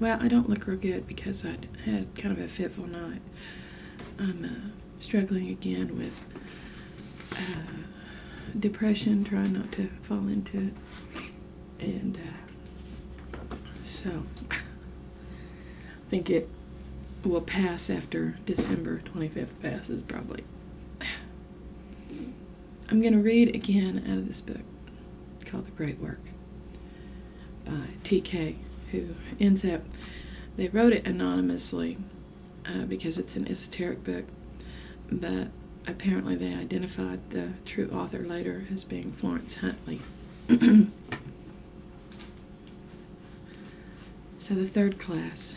Well, I don't look real good because I had kind of a fitful night. I'm struggling again with depression, trying not to fall into it. And so I think it will pass after December 25th passes, probably. I'm going to read again out of this book called The Great Work by T.K., who ends up, they wrote it anonymously because it's an esoteric book, but apparently they identified the true author later as being Florence Huntley. So the third class,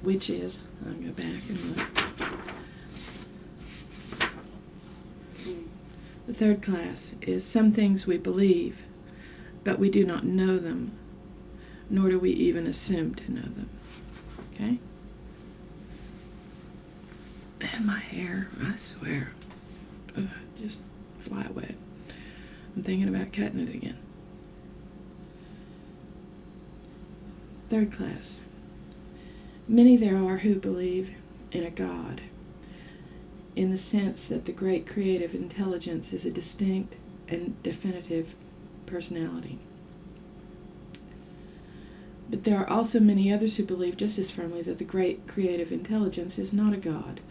which is, I'll go back and look. The third class is some things we believe, but we do not know them, nor do we even assume to know them. Okay? And my hair, I swear, just fly away. I'm thinking about cutting it again. Third class. Many there are who believe in a God, in the sense that the great creative intelligence is a distinct and definitive personality. But there are also many others who believe just as firmly that the great creative intelligence is not a God,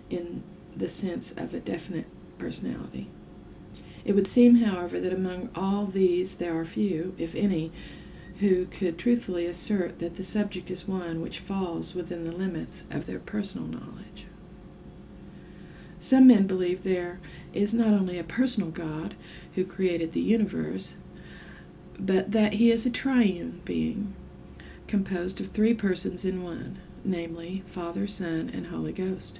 in the sense of a definite personality. It would seem, however, that among all these there are few, if any, who could truthfully assert that the subject is one which falls within the limits of their personal knowledge. Some men believe there is not only a personal God who created the universe, but that he is a triune being, composed of three persons in one, namely Father, Son, and Holy Ghost.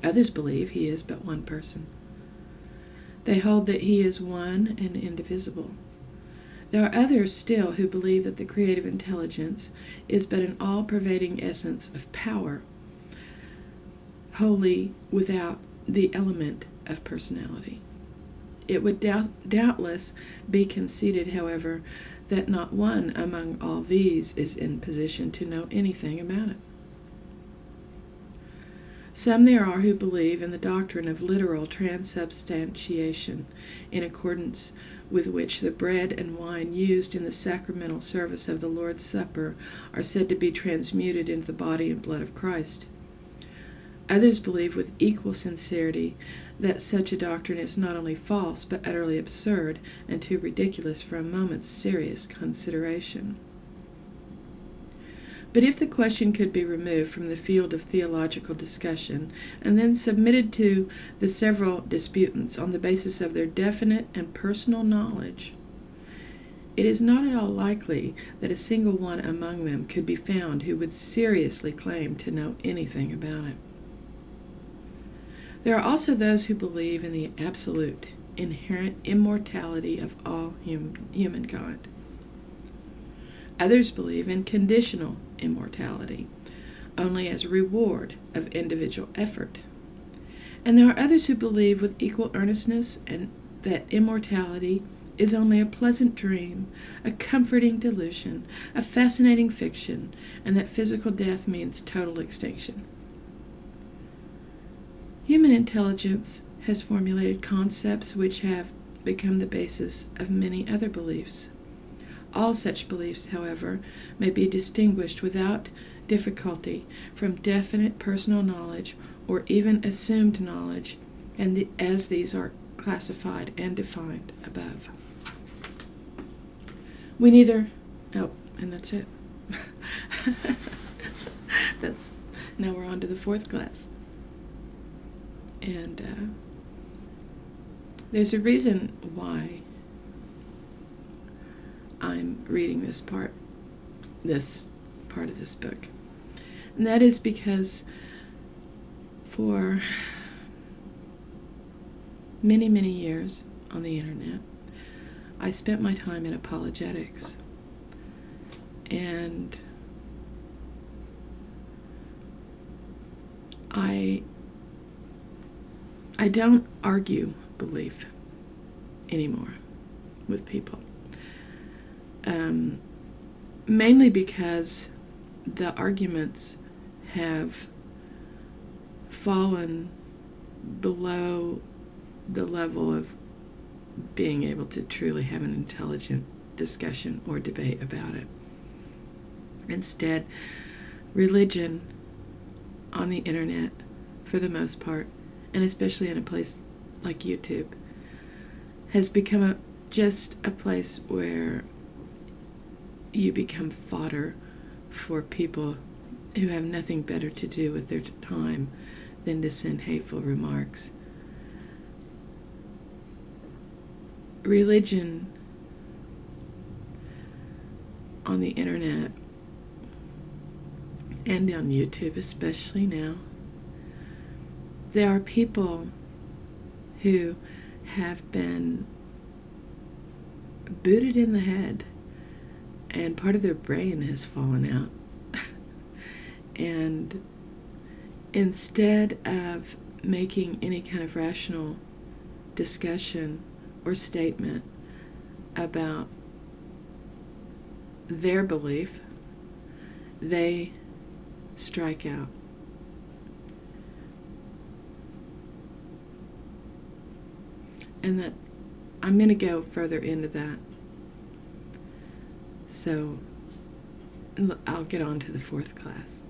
Others believe he is but one person. They hold that he is one and indivisible. There are others still who believe that the creative intelligence is but an all-pervading essence of power, wholly without the element of personality. It would doubtless be conceded, however, that not one among all these is in position to know anything about it. Some there are who believe in the doctrine of literal transubstantiation, in accordance with which the bread and wine used in the sacramental service of the Lord's Supper are said to be transmuted into the body and blood of Christ. Others believe with equal sincerity that such a doctrine is not only false, but utterly absurd and too ridiculous for a moment's serious consideration. But if the question could be removed from the field of theological discussion and then submitted to the several disputants on the basis of their definite and personal knowledge, it is not at all likely that a single one among them could be found who would seriously claim to know anything about it. There are also those who believe in the absolute, inherent immortality of all humankind. Others believe in conditional immortality, only as a reward of individual effort. And there are others who believe with equal earnestness that immortality is only a pleasant dream, a comforting delusion, a fascinating fiction, and that physical death means total extinction. Human intelligence has formulated concepts which have become the basis of many other beliefs. All such beliefs, however, may be distinguished without difficulty from definite personal knowledge or even assumed knowledge, and as these are classified and defined above. We neither... Oh, and that's it. Now we're on to the fourth class. And there's a reason why I'm reading this part of this book. And that is because for many, many years on the internet, I spent my time in apologetics. And I don't argue belief anymore with people. mainly because the arguments have fallen below the level of being able to truly have an intelligent discussion or debate about it. Instead, religion on the internet, for the most part, and especially in a place like YouTube, has become just a place where you become fodder for people who have nothing better to do with their time than to send hateful remarks. Religion on the internet and on YouTube, especially now, there are people who have been booted in the head and part of their brain has fallen out. And instead of making any kind of rational discussion or statement about their belief, they strike out. And that I'm going to go further into that. So I'll get on to the fourth class.